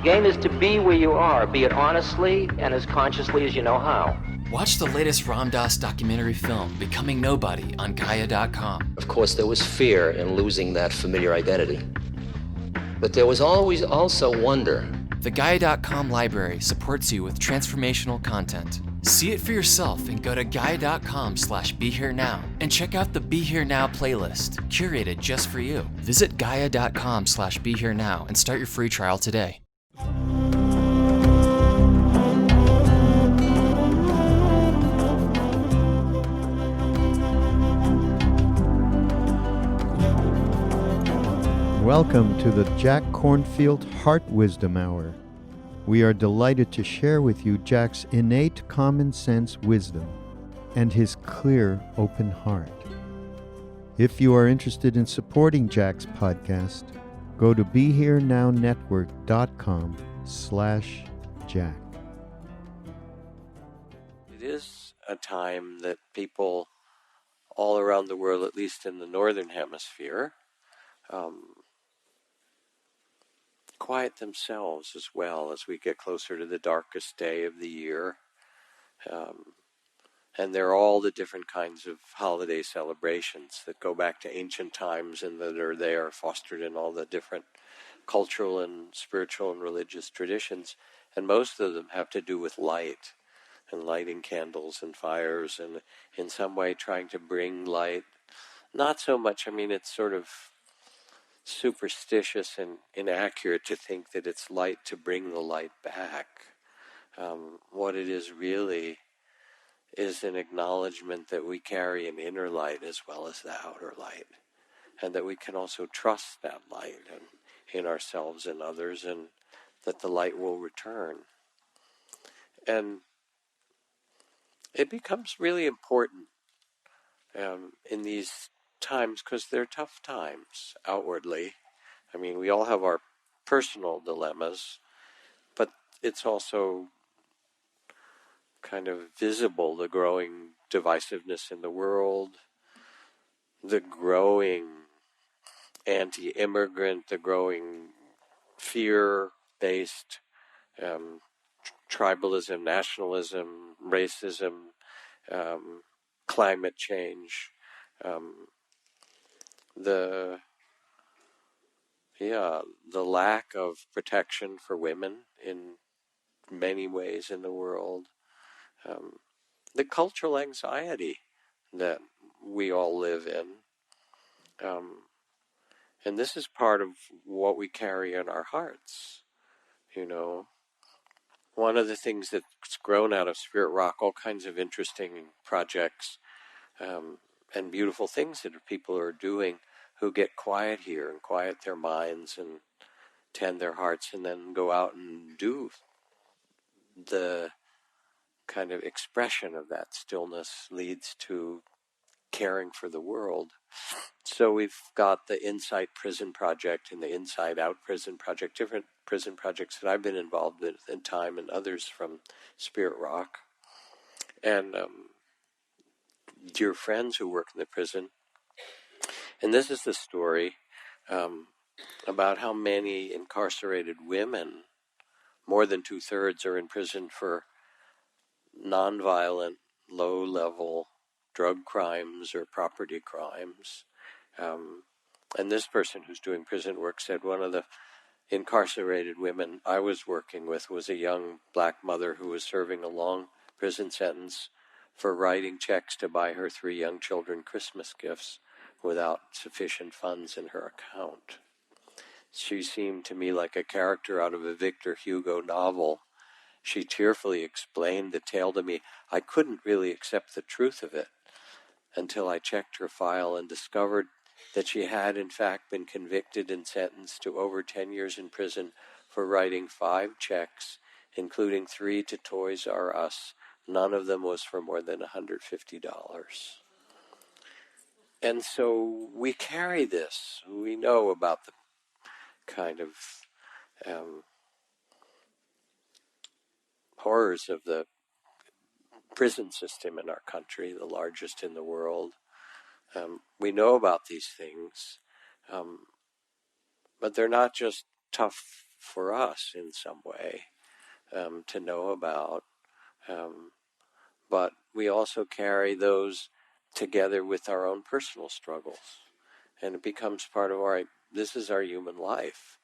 The game is to be where you are, be it honestly and as consciously as you know how. Watch the latest Ram Dass documentary film, Becoming Nobody, on Gaia.com. Of course, there was fear in losing that familiar identity. But there was always also wonder. The Gaia.com library supports you with transformational content. See it for yourself and go to Gaia.com/BeHereNow and check out the Be Here Now playlist, curated just for you. Visit Gaia.com/BeHereNow and start your free trial today. Welcome to the Jack Kornfield Heart Wisdom Hour. We are delighted to share with you Jack's innate common sense wisdom and his clear, open heart. If you are interested in supporting Jack's podcast, go to BeHereNowNetwork.com/Jack. It is a time that people all around the world, at least in the northern hemisphere, quiet themselves as well as we get closer to the darkest day of the year. And there are all the different kinds of holiday celebrations that go back to ancient times and that are there, fostered in all the different cultural and spiritual and religious traditions. And most of them have to do with light and lighting candles and fires and in some way trying to bring light. Not so much, it's sort of superstitious and inaccurate to think that it's light to bring the light back. What it is really is an acknowledgement that we carry an inner light as well as the outer light, and that we can also trust that light in ourselves and others, and that the light will return. And it becomes really important in these times, because they're tough times outwardly. We all have our personal dilemmas, but it's also kind of visible, the growing divisiveness in the world, the growing anti-immigrant, the growing fear-based tribalism, nationalism, racism, climate change, the lack of protection for women in many ways in the world, the cultural anxiety that we all live in, and this is part of what we carry in our hearts. One of the things that's grown out of Spirit Rock, all kinds of interesting projects and beautiful things that people are doing who get quiet here and quiet their minds and tend their hearts and then go out and do the kind of expression of that stillness leads to caring for the world. So we've got the Insight Prison Project and the Inside Out Prison Project, different prison projects that I've been involved with in time, and others from Spirit Rock. And dear friends who work in the prison. And this is the story about how many incarcerated women, more than 2/3, are in prison for nonviolent, low-level drug crimes or property crimes. And this person who's doing prison work said one of the incarcerated women I was working with was a young black mother who was serving a long prison sentence for writing checks to buy her 3 young children Christmas gifts without sufficient funds in her account. She seemed to me like a character out of a Victor Hugo novel. She tearfully explained the tale to me. I couldn't really accept the truth of it until I checked her file and discovered that she had in fact been convicted and sentenced to over 10 years in prison for writing 5 checks, including 3 to Toys R Us. None of them was for more than $150. And so we carry this. We know about the kind of horrors of the prison system in our country, the largest in the world. We know about these things, but they're not just tough for us in some way to know about. But we also carry those together with our own personal struggles. And it becomes part of this is our human life.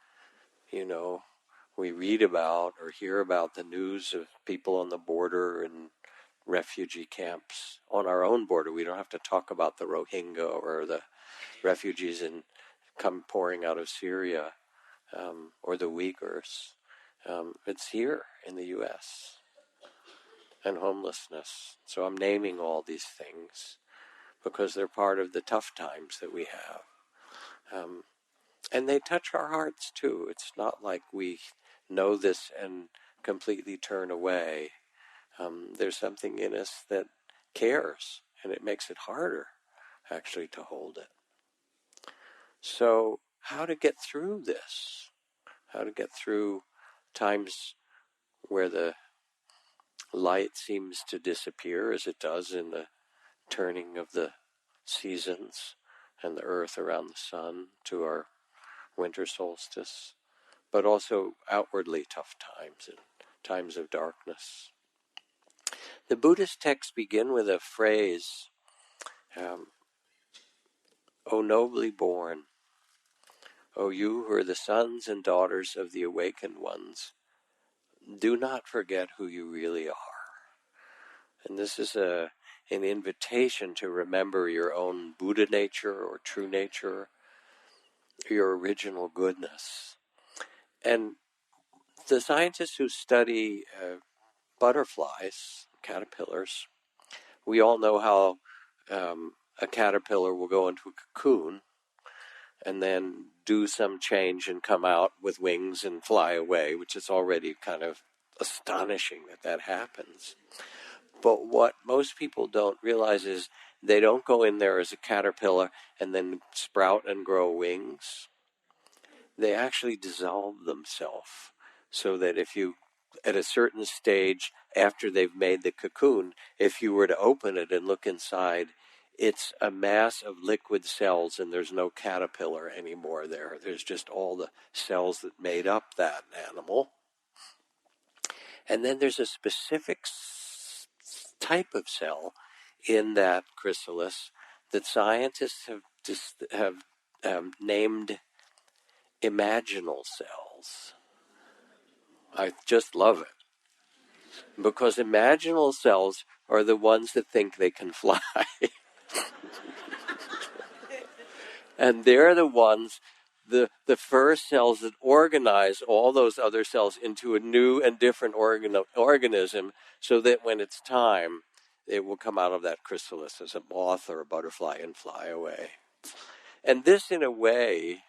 We read about or hear about the news of people on the border and refugee camps on our own border. We don't have to talk about the Rohingya or the refugees come pouring out of Syria or the Uyghurs. It's here in the U.S. and homelessness. So I'm naming all these things because they're part of the tough times that we have. And they touch our hearts too. It's not like we know this and completely turn away. There's something in us that cares, and it makes it harder actually to hold it. So how to get through this? How to get through times where the light seems to disappear, as it does in the turning of the seasons and the earth around the sun to our winter solstice, but also outwardly tough times and times of darkness. The Buddhist texts begin with a phrase, O nobly born, O you who are the sons and daughters of the awakened ones, do not forget who you really are. And this is an invitation to remember your own Buddha nature or true nature, your original goodness. And the scientists who study butterflies, caterpillars, we all know how a caterpillar will go into a cocoon and then do some change and come out with wings and fly away, which is already kind of astonishing that happens. But what most people don't realize is they don't go in there as a caterpillar and then sprout and grow wings. They actually dissolve themselves so that if you, at a certain stage after they've made the cocoon, if you were to open it and look inside, it's a mass of liquid cells and there's no caterpillar anymore there. There's just all the cells that made up that animal. And then there's a specific type of cell in that chrysalis that scientists have named imaginal cells. I just love it because imaginal cells are the ones that think they can fly. And they're the ones, the first cells that organize all those other cells into a new and different organism so that when it's time, it will come out of that chrysalis as a moth or a butterfly and fly away. And this, in a way,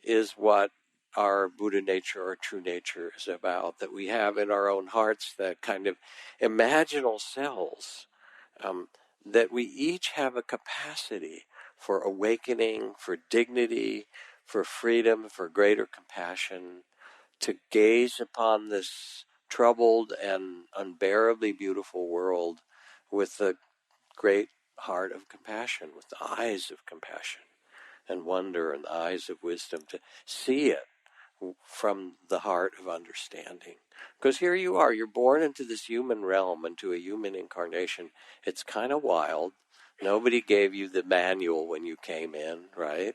is what our Buddha nature or true nature is about, that we have in our own hearts that kind of imaginal cells, that we each have a capacity for awakening, for dignity, for freedom, for greater compassion, to gaze upon this troubled and unbearably beautiful world with the great heart of compassion, with the eyes of compassion and wonder and the eyes of wisdom, to see it from the heart of understanding. Because here you are, you're born into this human realm, into a human incarnation. It's kind of wild. Nobody gave you the manual when you came in, right?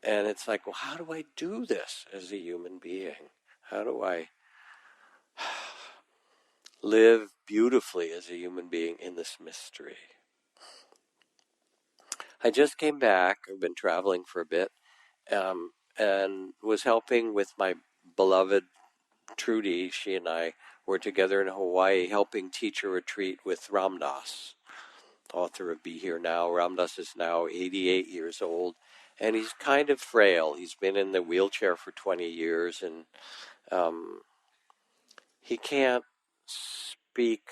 And it's like, well, how do I do this as a human being? How do I live beautifully as a human being in this mystery? I just came back. I've been traveling for a bit, and was helping with my beloved Trudy. She and I were together in Hawaii helping teach a retreat with Ram Dass, author of Be Here Now. Ram Dass is now 88 years old, and he's kind of frail. He's been in the wheelchair for 20 years, and he can't speak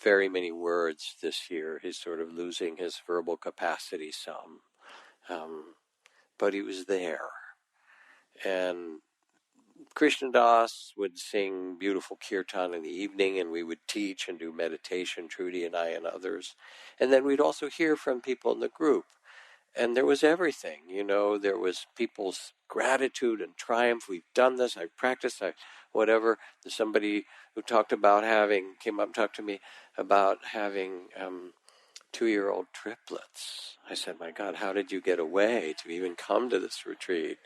very many words this year. He's sort of losing his verbal capacity some. But he was there. And Krishna Das would sing beautiful kirtan in the evening, and we would teach and do meditation, Trudy and I and others. And then we'd also hear from people in the group. And there was everything, there was people's gratitude and triumph. We've done this. I've practiced. Whatever. There's somebody who came up and talked to me about having 2-year-old triplets. I said, my God, how did you get away to even come to this retreat?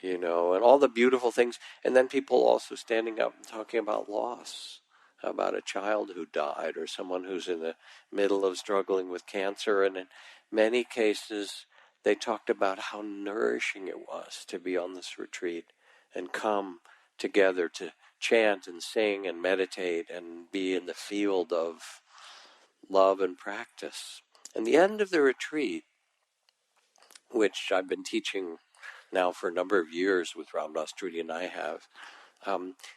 And all the beautiful things. And then people also standing up and talking about loss, about a child who died or someone who's in the middle of struggling with cancer. And in many cases, they talked about how nourishing it was to be on this retreat and come together to chant and sing and meditate and be in the field of love and practice. And the end of the retreat, which I've been teaching now for a number of years with Ram Dass, Trudy and I have,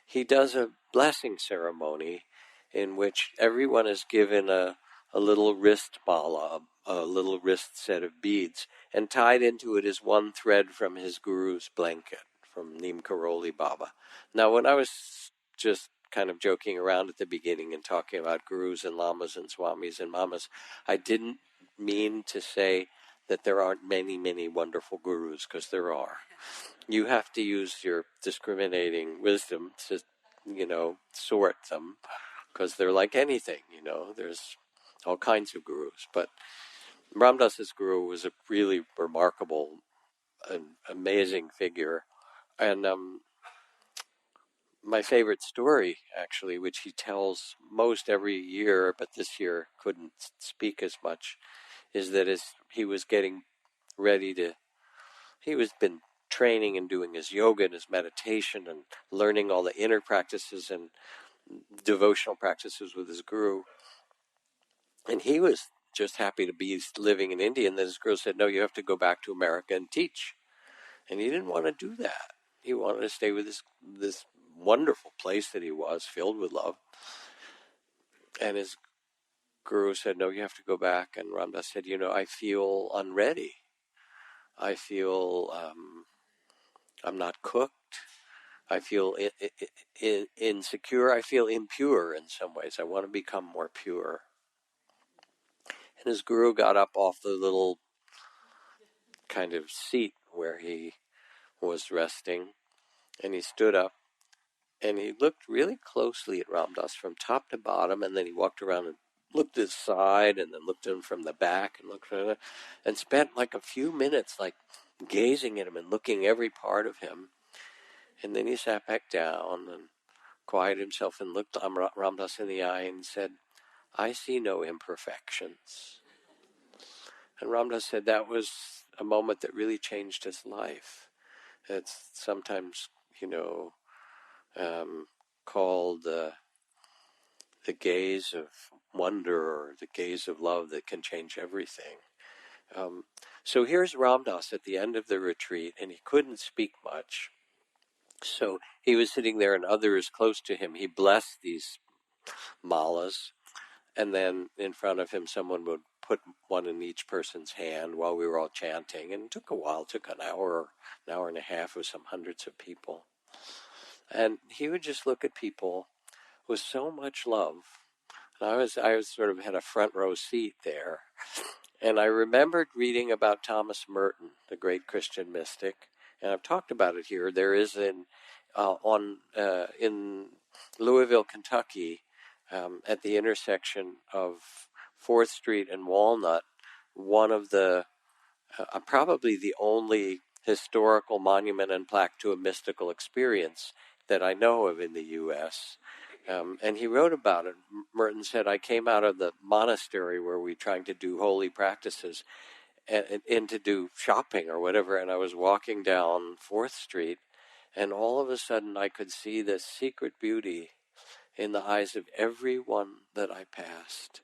he does a blessing ceremony in which everyone is given a little wrist mala, a little wrist set of beads, and tied into it is one thread from his guru's blanket, from Neem Karoli Baba. Now, when I was just kind of joking around at the beginning and talking about gurus and lamas and swamis and mamas, I didn't mean to say that there aren't many, many wonderful gurus, because there are. You have to use your discriminating wisdom to, sort them, because they're like anything, there's all kinds of gurus. But Ram Dass's guru was a really remarkable and amazing figure. And my favorite story, actually, which he tells most every year, but this year couldn't speak as much, is that as he was getting ready to, he was been training and doing his yoga and his meditation and learning all the inner practices and devotional practices with his guru. And he was just happy to be living in India. And then his guru said, no, you have to go back to America and teach. And he didn't want to do that. He wanted to stay with this wonderful place that he was, filled with love. And his guru said, no, you have to go back. And Ram Dass said, I feel unready. I feel I'm not cooked. I feel insecure. I feel impure in some ways. I want to become more pure. And his guru got up off the little kind of seat where he was resting, and he stood up, and he looked really closely at Ram Dass from top to bottom, and then he walked around and looked at his side, and then looked at him from the back, and looked at him, and spent like a few minutes like gazing at him and looking every part of him. And then he sat back down and quieted himself and looked Ram Dass in the eye and said, I see no imperfections. And Ram Dass said that was a moment that really changed his life. It's sometimes, called the gaze of wonder or the gaze of love that can change everything. So here's Ram Dass at the end of the retreat, and he couldn't speak much. So he was sitting there, and others close to him, he blessed these malas, and then in front of him someone would put one in each person's hand while we were all chanting. And it took a while. It took an hour and a half with some hundreds of people. And he would just look at people with so much love. And I was sort of had a front row seat there. And I remembered reading about Thomas Merton, the great Christian mystic. And I've talked about it here. There is in Louisville, Kentucky, at the intersection of 4th Street and Walnut, one of the, probably the only historical monument and plaque to a mystical experience that I know of in the U.S. And he wrote about it. Merton said, I came out of the monastery where we were trying to do holy practices and to do shopping or whatever, and I was walking down 4th Street, and all of a sudden I could see this secret beauty in the eyes of everyone that I passed.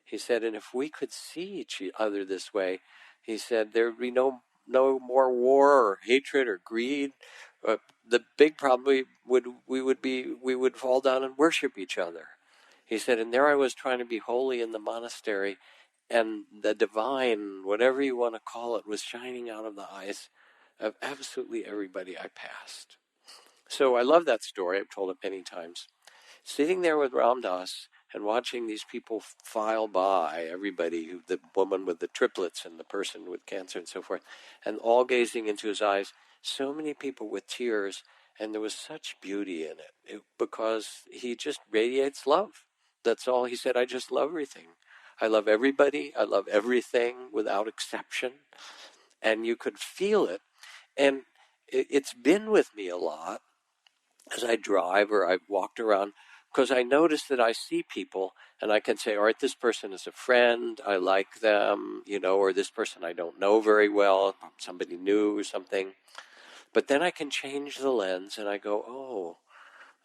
He said, and if we could see each other this way, he said, there would be no more war or hatred or greed. The big problem we would fall down and worship each other. He said, and there I was trying to be holy in the monastery, and the divine, whatever you want to call it, was shining out of the eyes of absolutely everybody I passed. So I love that story. I've told it many times. Sitting there with Ram Dass, and watching these people file by, everybody, the woman with the triplets and the person with cancer and so forth, and all gazing into his eyes, so many people with tears, and there was such beauty in it because he just radiates love. That's all he said. I just love everything. I love everybody. I love everything without exception. And you could feel it. And it's been with me a lot as I drive or I've walked around, because I notice that I see people and I can say, all right, this person is a friend, I like them, or this person I don't know very well, somebody new or something. But then I can change the lens and I go,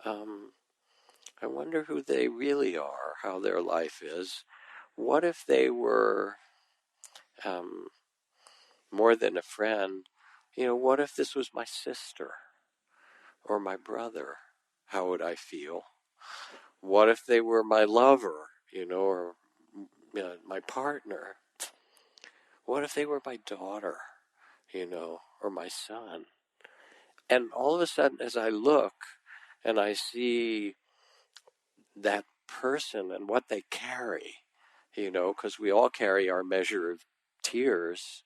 I wonder who they really are, how their life is. What if they were more than a friend? What if this was my sister or my brother? How would I feel? What if they were my lover, or my partner? What if they were my daughter, or my son? And all of a sudden, as I look and I see that person and what they carry, because we all carry our measure of tears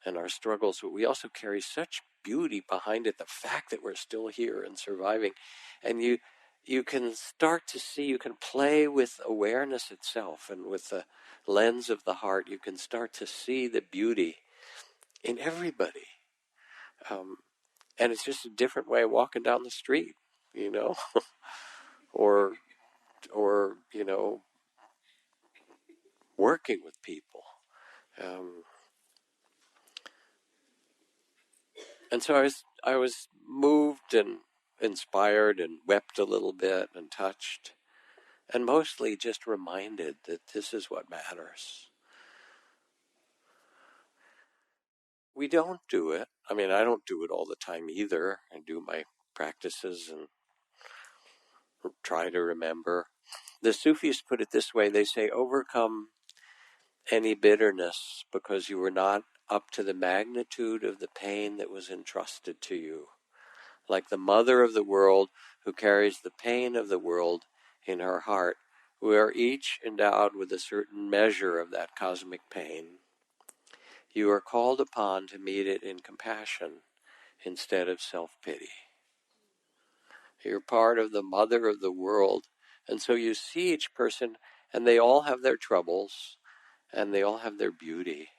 and our struggles, but we also carry such beauty behind it, the fact that we're still here and surviving. And you can start to see, you can play with awareness itself, and with the lens of the heart, you can start to see the beauty in everybody. And it's just a different way of walking down the street, or working with people. And so I was moved and inspired and wept a little bit and touched, and mostly just reminded that this is what matters. We don't do it. I mean, I don't do it all the time either. I do my practices and try to remember. The Sufis put it this way. They say, overcome any bitterness because you were not up to the magnitude of the pain that was entrusted to you. Like the mother of the world who carries the pain of the world in her heart, we are each endowed with a certain measure of that cosmic pain. You are called upon to meet it in compassion instead of self-pity. You're part of the mother of the world, and so you see each person, and they all have their troubles, and they all have their beauty.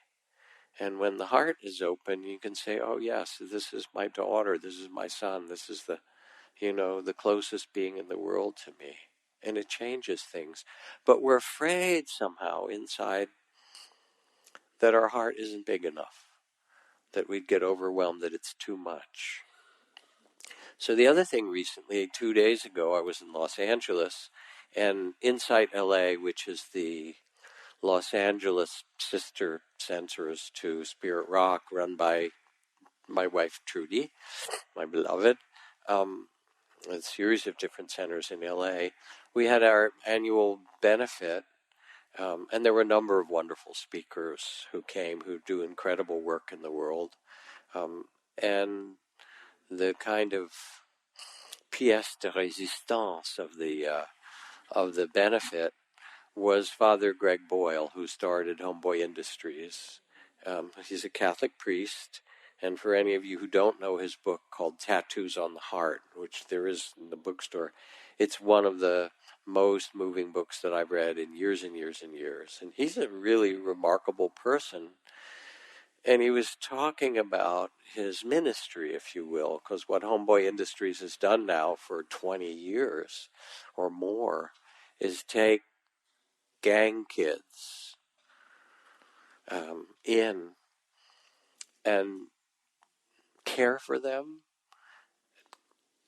And when the heart is open, you can say, oh yes, this is my daughter, this is my son, this is the closest being in the world to me. And it changes things. But we're afraid somehow inside that our heart isn't big enough, that we'd get overwhelmed, that it's too much. So the other thing recently, 2 days ago, I was in Los Angeles, and Insight LA, which is the Los Angeles sister centers to Spirit Rock, run by my wife Trudy, my beloved, a series of different centers in LA. We had our annual benefit, and there were a number of wonderful speakers who came who do incredible work in the world. And the kind of pièce de résistance of the benefit was Father Greg Boyle, who started Homeboy Industries. He's a Catholic priest, and for any of you who don't know his book called Tattoos on the Heart, which there is in the bookstore, it's one of the most moving books that I've read in years and years and years. And he's a really remarkable person. And he was talking about his ministry, if you will, because what Homeboy Industries has done now for 20 years or more is take gang kids in and care for them,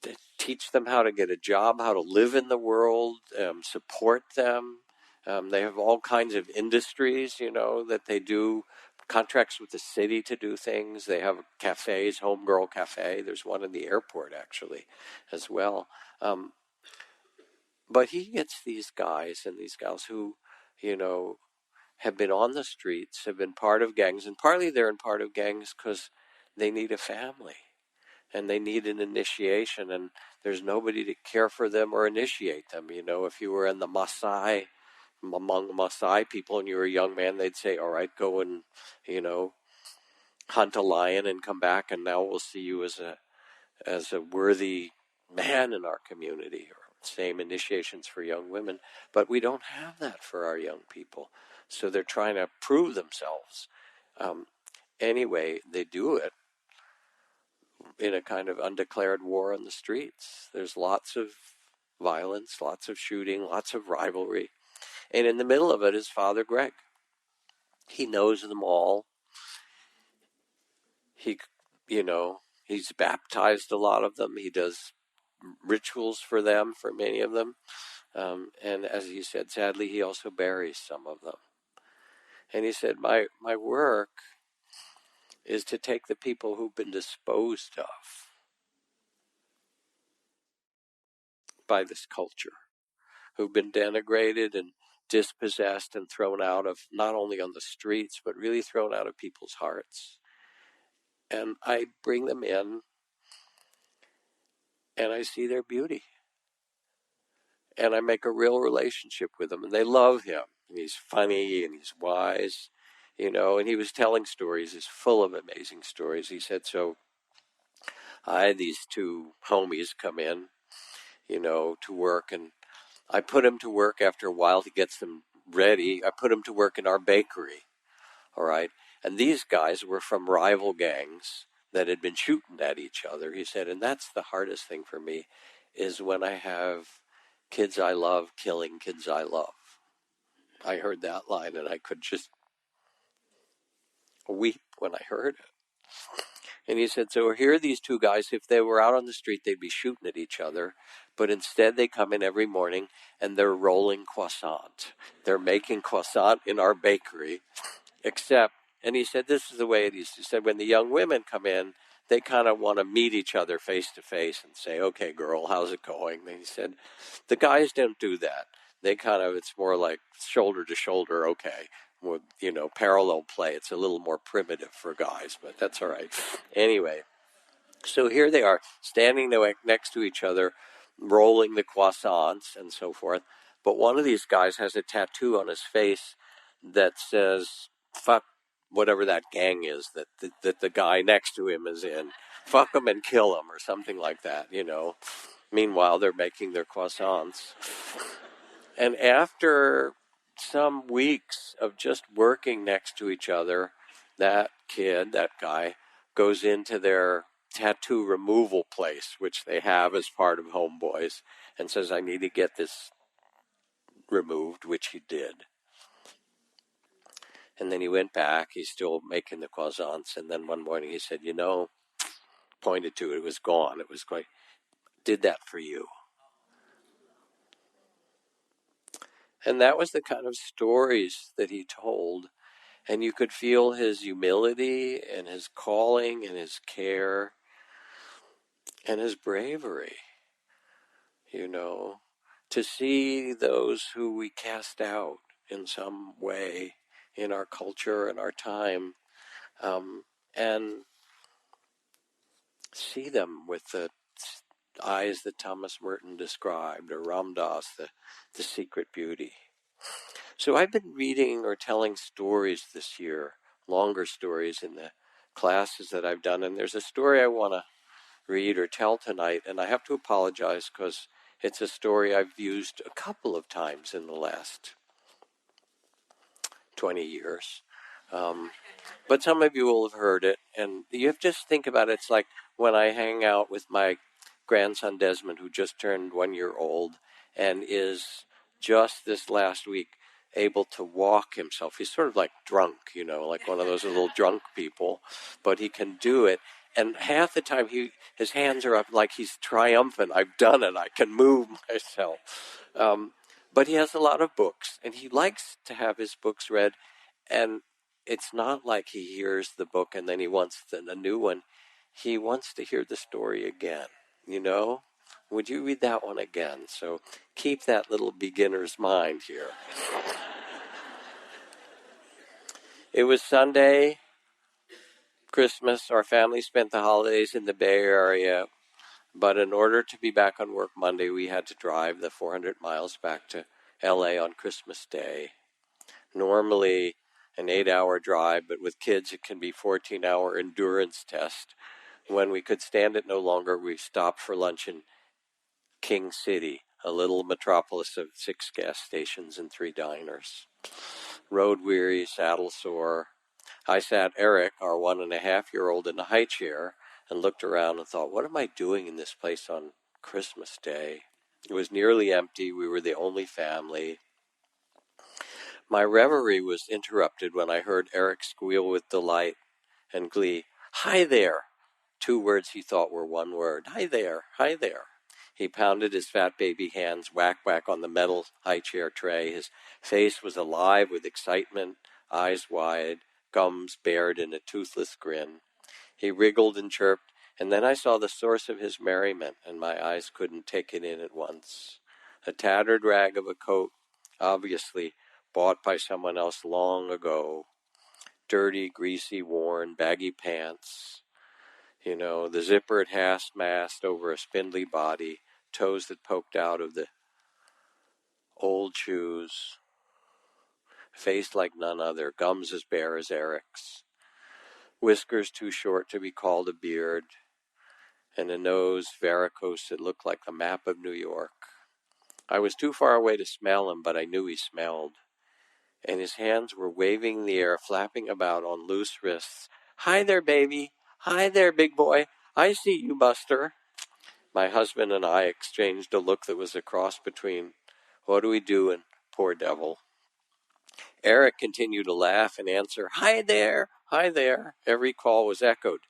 to teach them how to get a job, how to live in the world, support them. They have all kinds of industries, that they do contracts with the city to do things. They have cafes, Homegirl Cafe. There's one in the airport, actually, as well. But he gets these guys and these gals who, have been on the streets, have been part of gangs, and partly they're in part of gangs because they need a family and they need an initiation, and there's nobody to care for them or initiate them. If you were in the Maasai among Maasai people and you were a young man, they'd say, all right, go and, hunt a lion and come back, and now we'll see you as a worthy man in our community. Or same initiations for young women. But we don't have that for our young people. So they're trying to prove themselves. Anyway, they do it in a kind of undeclared war on the streets. There's lots of violence, lots of shooting, lots of rivalry. And in the middle of it is Father Greg. He knows them all. He's baptized a lot of them. He does rituals for them, for many of them. And as he said, sadly, he also buries some of them. And he said, my work is to take the people who've been disposed of by this culture, who've been denigrated and dispossessed and thrown out of, not only on the streets, but really thrown out of people's hearts. And I bring them in, and I see their beauty. And I make a real relationship with them, and they love him. And he's funny, and he's wise, and he was telling stories. He's full of amazing stories. He said, so I had these two homies come in, to work, and I put him to work after a while. He gets them ready. I put him to work in our bakery, all right? And these guys were from rival gangs that had been shooting at each other. He said, and that's the hardest thing for me, is when I have kids I love killing kids I love. I heard that line, and I could just weep when I heard it. And he said, so here are these two guys. If they were out on the street, they'd be shooting at each other. But instead, they come in every morning, and they're rolling croissant. They're making croissant in our bakery. Except, and he said, this is the way it is. He said, when the young women come in, they kind of want to meet each other face to face and say, okay, girl, how's it going? And he said, the guys don't do that. They it's more like shoulder to shoulder, okay. With, parallel play. It's a little more primitive for guys, but that's all right. Anyway, so here they are, standing next to each other, rolling the croissants and so forth. But one of these guys has a tattoo on his face that says, fuck whatever that gang is that the guy next to him is in. Fuck them and kill them or something like that, Meanwhile, they're making their croissants. And after some weeks of just working next to each other, that guy, goes into their tattoo removal place, which they have as part of Homeboys, and says, I need to get this removed, which he did. And then he went back. He's still making the croissants. And then one morning he said, pointed to it. It was gone. It was quite, did that for you. And that was the kind of stories that he told. And you could feel his humility and his calling and his care and his bravery, to see those who we cast out in some way in our culture and our time, and see them with the eyes that Thomas Merton described, or Ram Dass, the secret beauty. So I've been reading or telling stories this year, longer stories in the classes that I've done, and there's a story I want to read or tell tonight, and I have to apologize because it's a story I've used a couple of times in the last 20 years. But some of you will have heard it, and you have to just think about it. It's like when I hang out with my grandson Desmond, who just turned 1 year old and is just this last week able to walk himself. He's sort of like drunk, like one of those little drunk people, but he can do it. And half the time his hands are up like he's triumphant. I've done it. I can move myself. But he has a lot of books, and he likes to have his books read. And it's not like he hears the book and then he wants a new one. He wants to hear the story again, Would you read that one again? So keep that little beginner's mind here. It was Sunday, Christmas. Our family spent the holidays in the Bay Area. But in order to be back on work Monday, we had to drive the 400 miles back to LA on Christmas Day. Normally an 8-hour drive, but with kids it can be 14-hour endurance test. When we could stand it no longer, we stopped for lunch in King City, a little metropolis of 6 gas stations and 3 diners. Road weary, saddle sore. I sat Eric, our 1.5-year-old, in a high chair and looked around and thought, what am I doing in this place on Christmas Day? It was nearly empty. We were the only family. My reverie was interrupted when I heard Eric squeal with delight and glee, "Hi there!" 2 words he thought were one word. "Hi there! Hi there!" He pounded his fat baby hands whack-whack on the metal high chair tray. His face was alive with excitement, eyes wide, gums bared in a toothless grin. He wriggled and chirped, and then I saw the source of his merriment, and my eyes couldn't take it in at once. A tattered rag of a coat, obviously bought by someone else long ago. Dirty, greasy, worn, baggy pants. The zippered half mast over a spindly body, toes that poked out of the old shoes, face like none other, gums as bare as Eric's, whiskers too short to be called a beard, and a nose varicose that looked like the map of New York. I was too far away to smell him, but I knew he smelled. And his hands were waving in the air, flapping about on loose wrists. "Hi there, baby. Hi there, big boy. I see you, Buster." My husband and I exchanged a look that was a cross between "what do we do" and "poor devil." Eric continued to laugh and answer, "Hi there, hi there." Every call was echoed.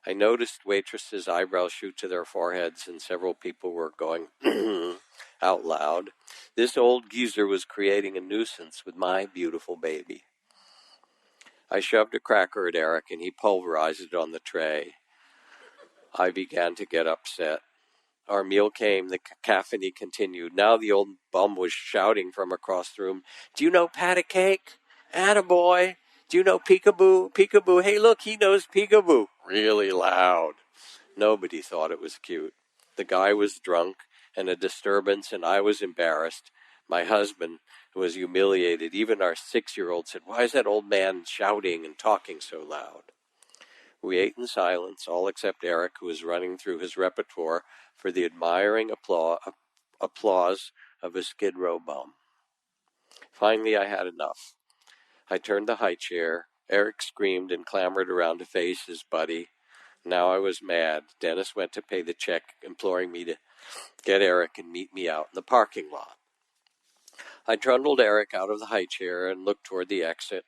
I noticed waitresses' eyebrows shoot to their foreheads, and several people were going out loud. This old geezer was creating a nuisance with my beautiful baby. I shoved a cracker at Eric, and he pulverized it on the tray. I began to get upset. Our meal came, the cacophony continued. Now the old bum was shouting from across the room, "Do you know pat a cake? Attaboy! Do you know peekaboo? Peekaboo! Hey, look, he knows peekaboo!" Really loud. Nobody thought it was cute. The guy was drunk and a disturbance, and I was embarrassed. My husband was humiliated. Even our 6-year-old said, "Why is that old man shouting and talking so loud?" We ate in silence, all except Eric, who was running through his repertoire for the admiring applause of a Skid Row bum. Finally, I had enough. I turned the high chair. Eric screamed and clamored around to face his buddy. Now I was mad. Dennis went to pay the check, imploring me to get Eric and meet me out in the parking lot. I trundled Eric out of the high chair and looked toward the exit.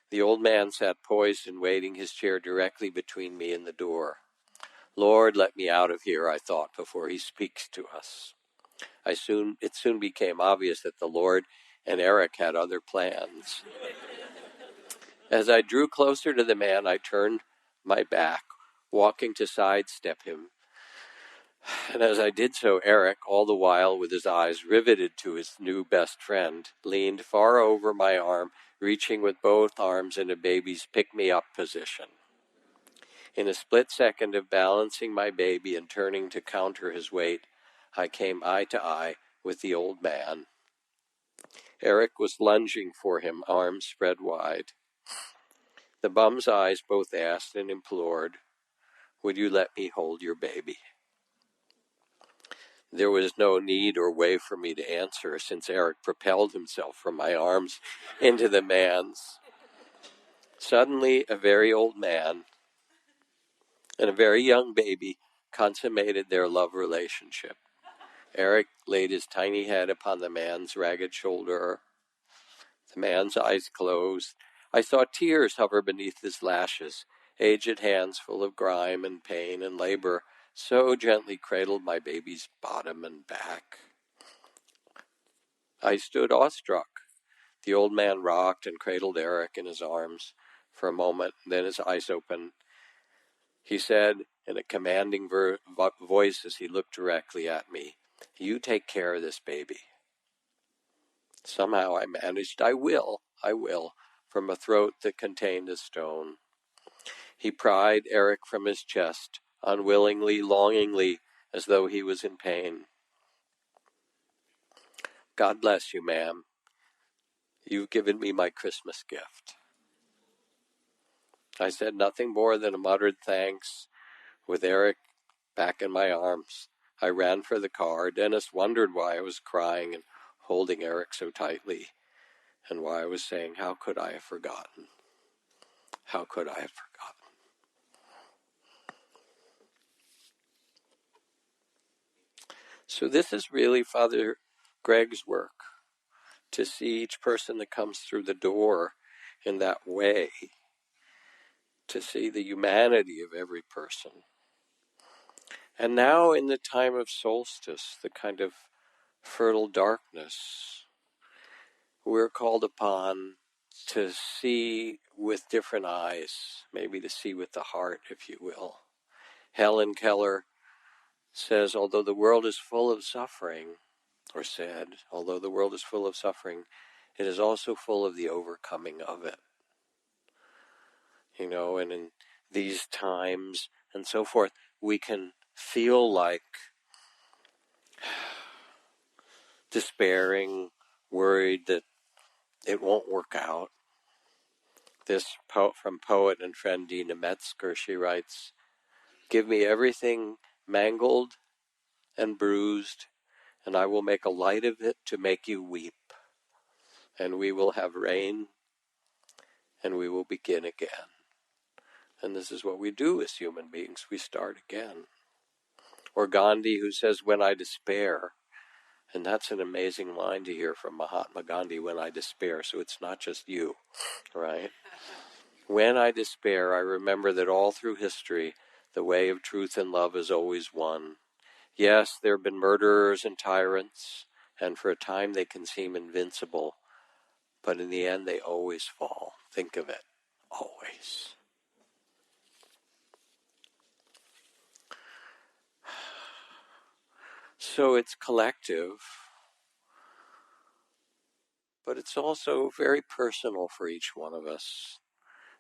The old man sat poised and waiting, his chair directly between me and the door. "Lord, let me out of here," I thought, "before he speaks to us." It soon became obvious that the Lord and Eric had other plans. As I drew closer to the man, I turned my back, walking to sidestep him. And as I did so, Eric, all the while with his eyes riveted to his new best friend, leaned far over my arm, reaching with both arms in a baby's pick-me-up position. In a split second of balancing my baby and turning to counter his weight, I came eye to eye with the old man. Eric was lunging for him, arms spread wide. The bum's eyes both asked and implored, "Would you let me hold your baby?" There was no need or way for me to answer, since Eric propelled himself from my arms into the man's. Suddenly, a very old man and a very young baby consummated their love relationship. Eric laid his tiny head upon the man's ragged shoulder. The man's eyes closed. I saw tears hover beneath his lashes. Aged hands full of grime and pain and labor so gently cradled my baby's bottom and back. I stood awestruck. The old man rocked and cradled Eric in his arms for a moment, then his eyes opened. He said in a commanding voice as he looked directly at me, "You take care of this baby." Somehow I managed, I will, from a throat that contained a stone. He pried Eric from his chest, unwillingly, longingly, as though he was in pain. God bless you, ma'am. You've given me my Christmas gift. I said nothing more than a muttered thanks. With Eric back in my arms, I ran for the car. Dennis wondered why I was crying and holding Eric so tightly, and why I was saying, how could I have forgotten? How could I have forgotten? So this is really Father Greg's work, to see each person that comes through the door in that way, to see the humanity of every person. And now in the time of solstice, the kind of fertile darkness, we're called upon to see with different eyes, maybe to see with the heart, if you will. Helen Keller says, although the world is full of suffering, or said, although the world is full of suffering, it is also full of the overcoming of it. And in these times and so forth, we can feel like despairing, worried that it won't work out. This from poet and friend Dina Metzger, she writes, give me everything mangled and bruised, and I will make a light of it to make you weep. And we will have rain, and we will begin again. And this is what we do as human beings. We start again. Or Gandhi, who says, when I despair, and that's an amazing line to hear from Mahatma Gandhi, when I despair. So it's not just you, right? When I despair, I remember that all through history, the way of truth and love is always won. Yes, there have been murderers and tyrants, and for a time they can seem invincible, but in the end they always fall. Think of it, always. So it's collective, but it's also very personal for each one of us.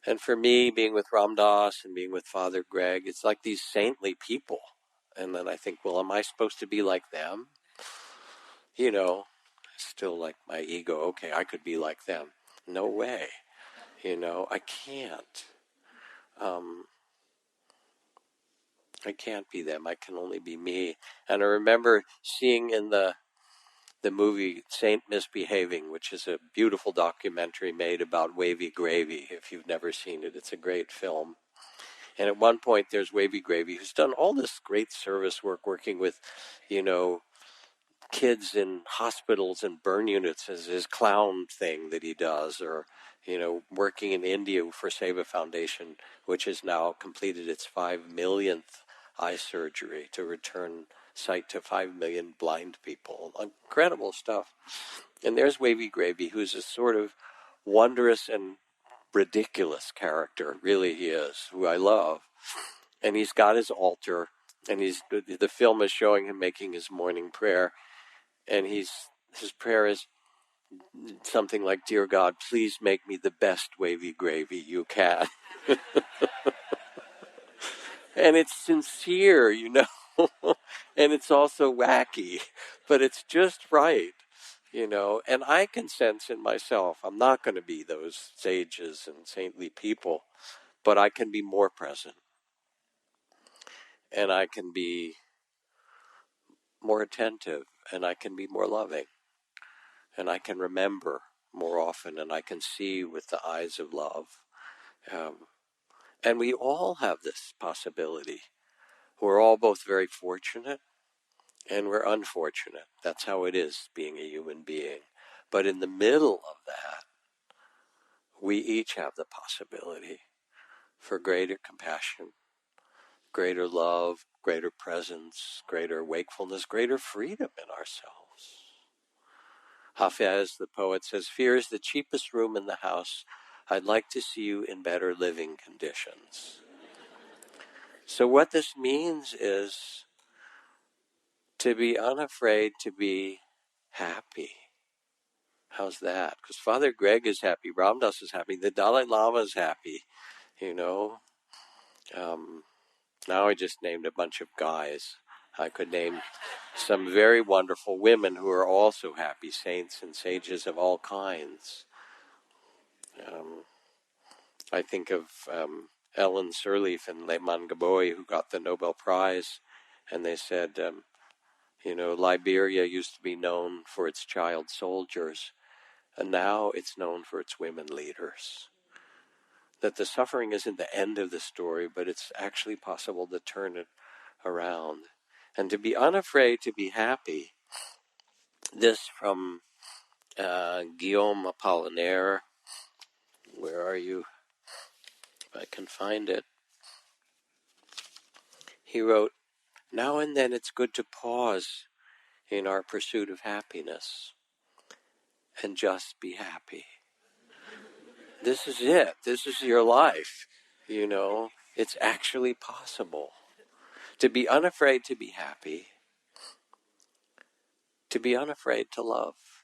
And for me, being with Ram Dass and being with Father Greg, it's like these saintly people. And then I think, well, am I supposed to be like them? Still like my ego. Okay, I could be like them. No way. I can't. I can't be them. I can only be me. And I remember seeing in the movie Saint Misbehaving, which is a beautiful documentary made about Wavy Gravy. If you've never seen it, it's a great film. And at one point, there's Wavy Gravy, who's done all this great service work, working with, kids in hospitals and burn units as his clown thing that he does, or, working in India for Seva Foundation, which has now completed its 5 millionth eye surgery to return sight to 5 million blind people. Incredible stuff. And there's Wavy Gravy, who's a sort of wondrous and ridiculous character. Really he is, who I love. And he's got his altar, and the film is showing him making his morning prayer. And his prayer is something like, Dear God, please make me the best Wavy Gravy you can. And it's sincere, and it's also wacky, but it's just right, and I can sense in myself, I'm not going to be those sages and saintly people, but I can be more present, and I can be more attentive, and I can be more loving, and I can remember more often, and I can see with the eyes of love. And we all have this possibility. We're all both very fortunate, and we're unfortunate. That's how it is, being a human being. But in the middle of that, we each have the possibility for greater compassion, greater love, greater presence, greater wakefulness, greater freedom in ourselves. Hafez, the poet, says, fear is the cheapest room in the house. I'd like to see you in better living conditions. So what this means is to be unafraid to be happy. How's that? Because Father Greg is happy, Ram Dass is happy, the Dalai Lama is happy, Now I just named a bunch of guys. I could name some very wonderful women who are also happy, saints and sages of all kinds. I think of Ellen Sirleaf and Lehman Gaboy, who got the Nobel Prize, and they said, Liberia used to be known for its child soldiers, and now it's known for its women leaders. That the suffering isn't the end of the story, but it's actually possible to turn it around. And to be unafraid to be happy. This from Guillaume Apollinaire. Where are you? If I can find it. He wrote, "Now and then it's good to pause in our pursuit of happiness and just be happy. This is it. This is your life. It's actually possible to be unafraid to be happy, to be unafraid to love.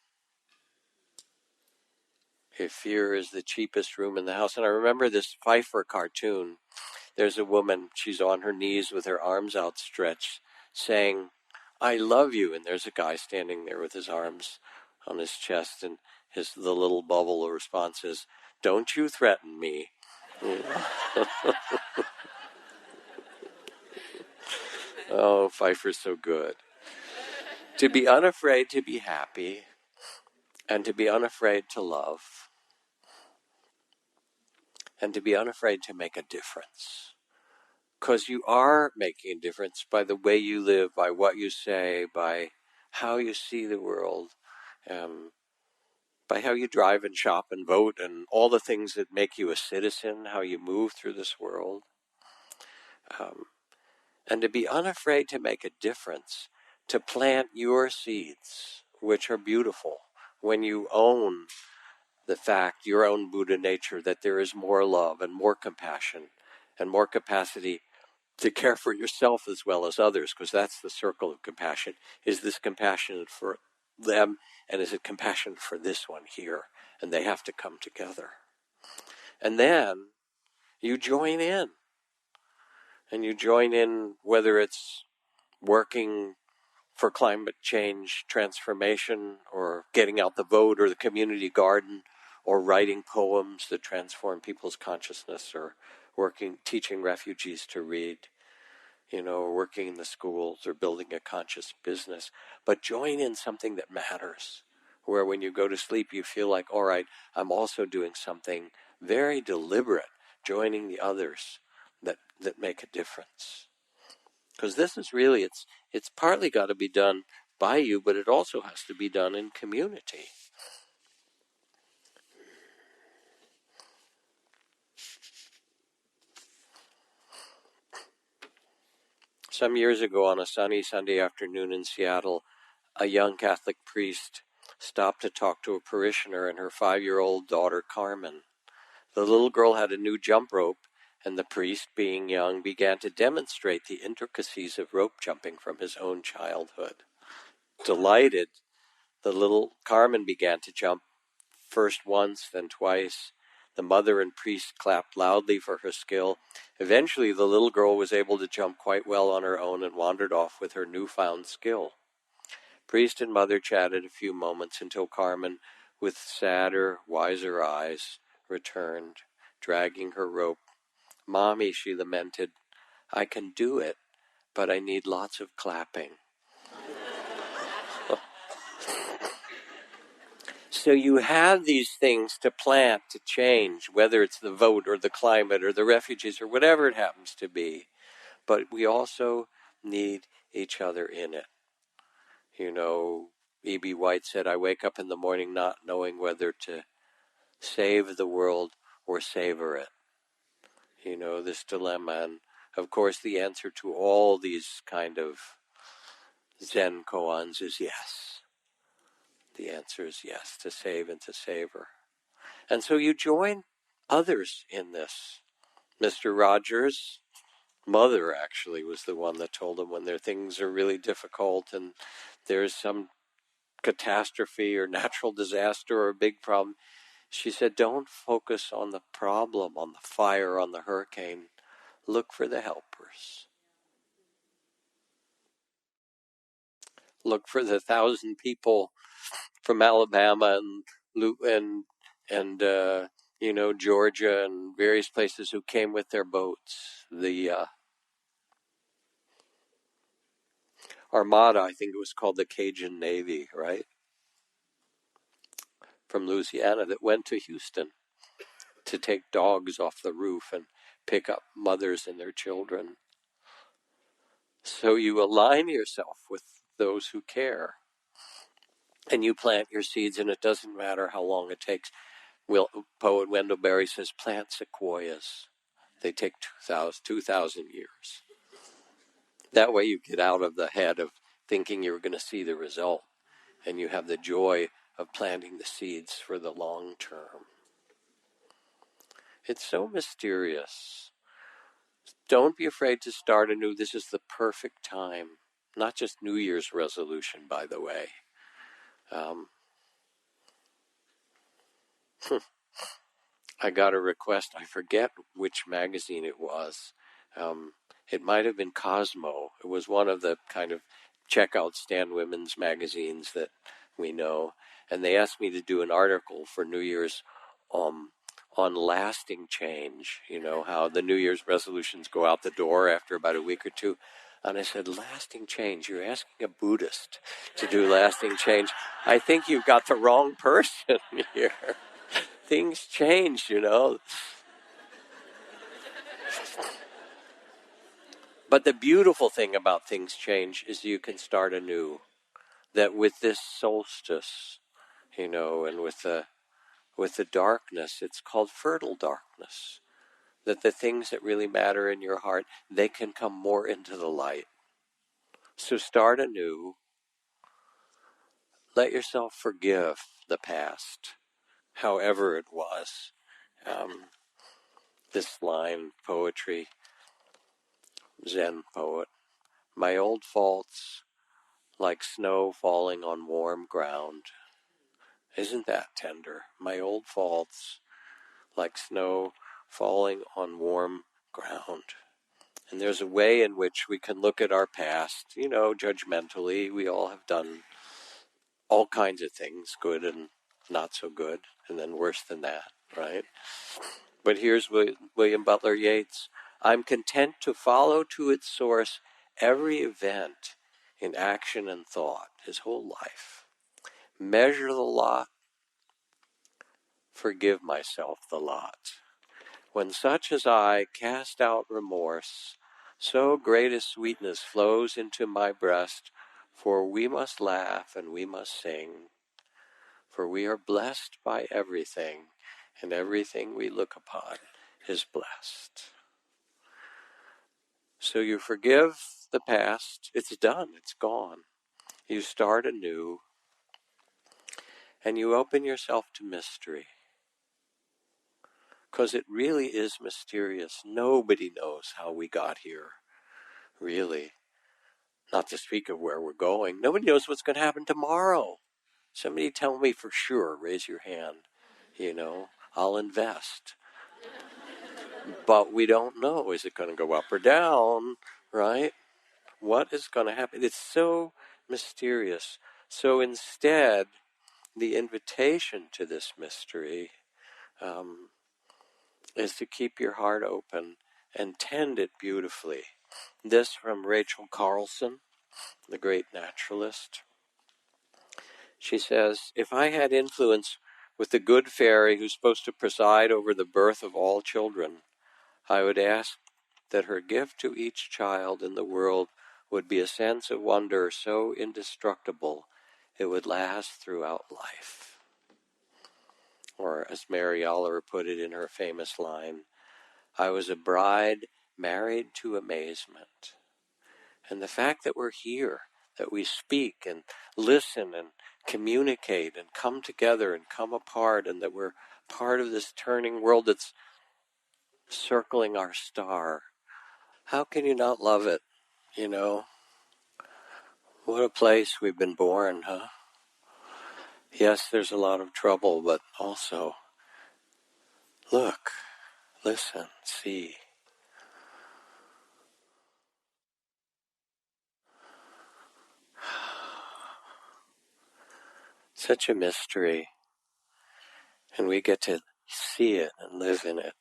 If fear is the cheapest room in the house." And I remember this Pfeiffer cartoon. There's a woman, she's on her knees with her arms outstretched, saying, "I love you." And there's a guy standing there with his arms on his chest, and the little bubble response is, "Don't you threaten me." Oh, Pfeiffer's so good. To be unafraid to be happy, and to be unafraid to love, and to be unafraid to make a difference. Because you are making a difference by the way you live, by what you say, by how you see the world, by how you drive and shop and vote and all the things that make you a citizen, how you move through this world. And to be unafraid to make a difference, to plant your seeds, which are beautiful, when you own the fact, your own Buddha nature, that there is more love and more compassion and more capacity to care for yourself as well as others, because that's the circle of compassion. Is this compassionate for them, and is it compassionate for this one here? And they have to come together. And then you join in. And you join in whether it's working for climate change transformation, or getting out the vote, or the community garden, or writing poems that transform people's consciousness, or teaching refugees to read, or working in the schools, or building a conscious business. But join in something that matters, where when you go to sleep you feel like, all right, I'm also doing something very deliberate, joining the others that make a difference. Because this is really, it's partly got to be done by you, but it also has to be done in community. Some years ago, on a sunny Sunday afternoon in Seattle, a young Catholic priest stopped to talk to a parishioner and her 5-year-old daughter, Carmen. The little girl had a new jump rope, and the priest, being young, began to demonstrate the intricacies of rope jumping from his own childhood. Delighted, the little Carmen began to jump, first once, then twice. The mother and priest clapped loudly for her skill. Eventually, the little girl was able to jump quite well on her own and wandered off with her newfound skill. Priest and mother chatted a few moments until Carmen, with sadder, wiser eyes, returned, dragging her rope. "Mommy," she lamented, "I can do it, but I need lots of clapping." So you have these things to plant, to change, whether it's the vote or the climate or the refugees or whatever it happens to be. But we also need each other in it. E.B. White said, "I wake up in the morning not knowing whether to save the world or savor it." This dilemma. And of course, the answer to all these kind of Zen koans is yes. The answer is yes, to save and to savor. And so you join others in this. Mr. Rogers' mother actually was the one that told him when their things are really difficult and there's some catastrophe or natural disaster or a big problem. She said, don't focus on the problem, on the fire, on the hurricane. Look for the helpers. look for the 1,000 people from Alabama and Georgia and various places who came with their boats. The Armada, I think it was called the Cajun Navy, right? From Louisiana, that went to Houston to take dogs off the roof and pick up mothers and their children. So you align yourself with those who care. And you plant your seeds, and it doesn't matter how long it takes. Poet Wendell Berry says, plant sequoias. They take 2,000 years. That way you get out of the head of thinking you're going to see the result, and you have the joy of planting the seeds for the long term. It's so mysterious. Don't be afraid to start anew. This is the perfect time. Not just New Year's resolution, by the way. I got a request. I forget which magazine it was. It might have been Cosmo. It was one of the kind of checkout stand women's magazines that we know. And they asked me to do an article for New Year's on lasting change. You know, how the New Year's resolutions go out the door after about a week or two. And I said, lasting change? You're asking a Buddhist to do lasting change. I think you've got the wrong person here. Things change, you know. But the beautiful thing about things change is you can start anew. That with this solstice, you know, and with the darkness, it's called fertile darkness. That the things that really matter in your heart, they can come more into the light. So start anew. Let yourself forgive the past, however it was. This line, poetry, Zen poet. My old faults, like snow falling on warm ground. Isn't that tender? My old faults, like snow falling on warm ground. And there's a way in which we can look at our past, you know, judgmentally. We all have done all kinds of things, good and not so good, and then worse than that, right? But here's William Butler Yeats. I'm content to follow to its source every event in action and thought, his whole life. Measure the lot, forgive myself the lot. When such as I cast out remorse, so great a sweetness flows into my breast, for we must laugh and we must sing, for we are blessed by everything, and everything we look upon is blessed. So you forgive the past, it's done, it's gone. You start anew, and you open yourself to mystery. Because it really is mysterious. Nobody knows how we got here, really. Not to speak of where we're going. Nobody knows what's going to happen tomorrow. Somebody tell me for sure, raise your hand. You know, I'll invest. But we don't know. Is it going to go up or down, right? What is going to happen? It's so mysterious. So instead, the invitation to this mystery is to keep your heart open and tend it beautifully. This from Rachel Carlson, the great naturalist. She says, if I had influence with the good fairy who's supposed to preside over the birth of all children, I would ask that her gift to each child in the world would be a sense of wonder so indestructible it would last throughout life. Or as Mary Oliver put it in her famous line, I was a bride married to amazement. And the fact that we're here, that we speak and listen and communicate and come together and come apart, and that we're part of this turning world that's circling our star. How can you not love it? You know, what a place we've been born, huh? Yes, there's a lot of trouble, but also, look, listen, see. such a mystery, and we get to see it and live in it,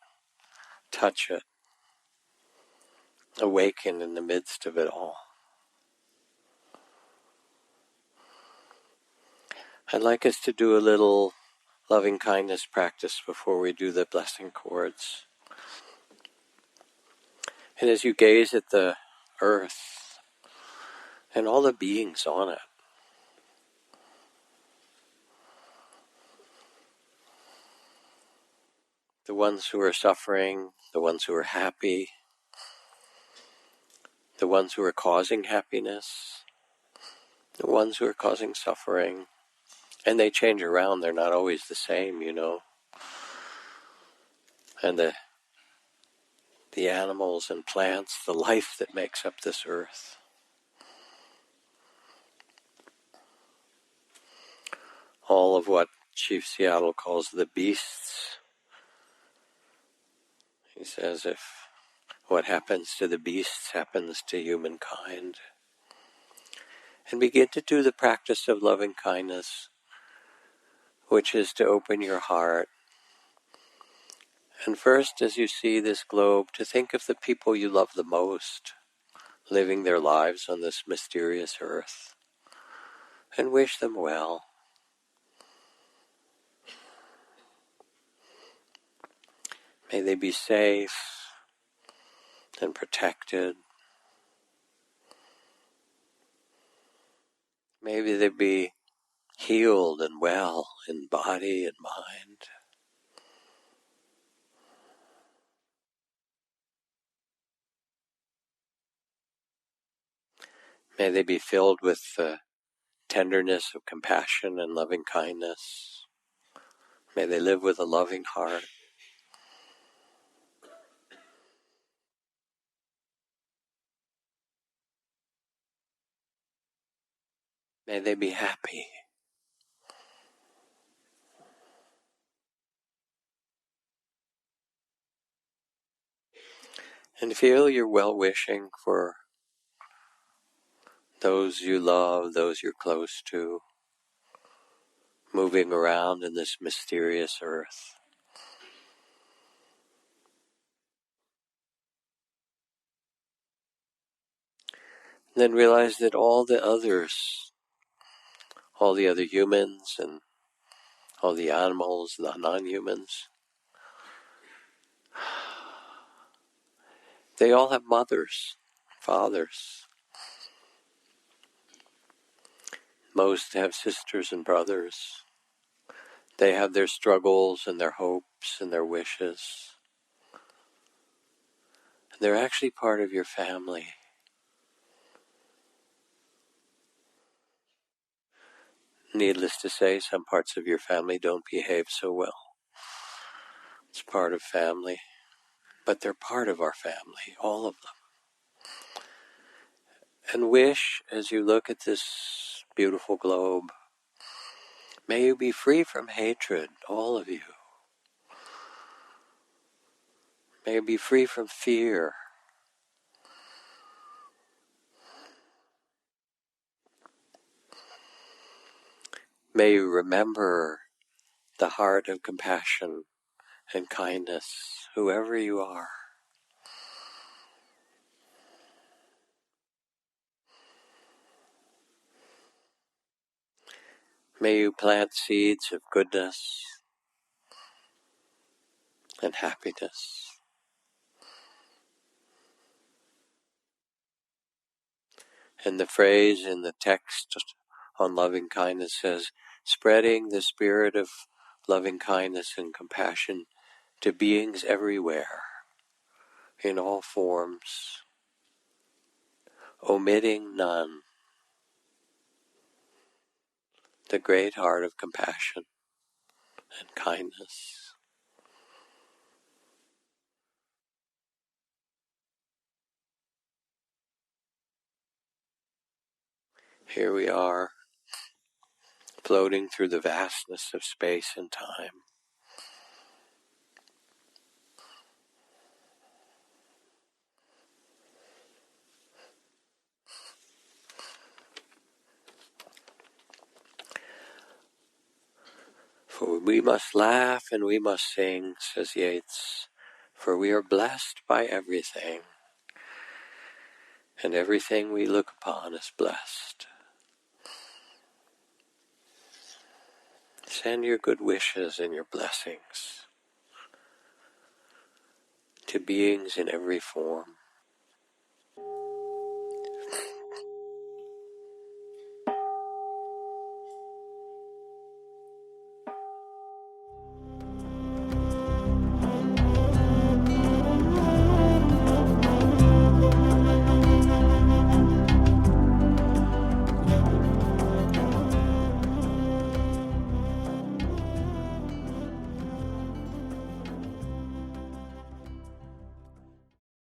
touch it, awaken in the midst of it all. I'd like us to do a little loving kindness practice before we do the blessing chords. And as you gaze at the earth and all the beings on it, the ones who are suffering, the ones who are happy, the ones who are causing happiness, the ones who are causing suffering, and they change around, they're not always the same, and the animals and plants, the life that makes up this earth. All of what Chief Seattle calls the beasts. He says if what happens to the beasts happens to humankind. And begin to do the practice of loving kindness, which is to open your heart. And first, as you see this globe, to think of the people you love the most, living their lives on this mysterious earth, and wish them well. May they be safe and protected. Maybe they be healed and well in body and mind. May they be filled with the tenderness of compassion and loving kindness. May they live with a loving heart. May they be happy. And feel your well-wishing for those you love, those you're close to, moving around in this mysterious earth. Then realize that all the others, all the other humans and all the animals, the non-humans, they all have mothers, fathers. Most have sisters and brothers. They have their struggles and their hopes and their wishes. And they're actually part of your family. Needless to say, some parts of your family don't behave so well. It's part of family, but they're part of our family, all of them. And wish, as you look at this beautiful globe, may you be free from hatred, all of you. May you be free from fear. May you remember the heart of compassion and kindness, whoever you are. May you plant seeds of goodness and happiness. And the phrase in the text on loving kindness says, spreading the spirit of loving kindness and compassion to beings everywhere, in all forms, omitting none. The great heart of compassion and kindness. Here we are, floating through the vastness of space and time. For we must laugh and we must sing, says Yeats, for we are blessed by everything, and everything we look upon is blessed. Send your good wishes and your blessings to beings in every form,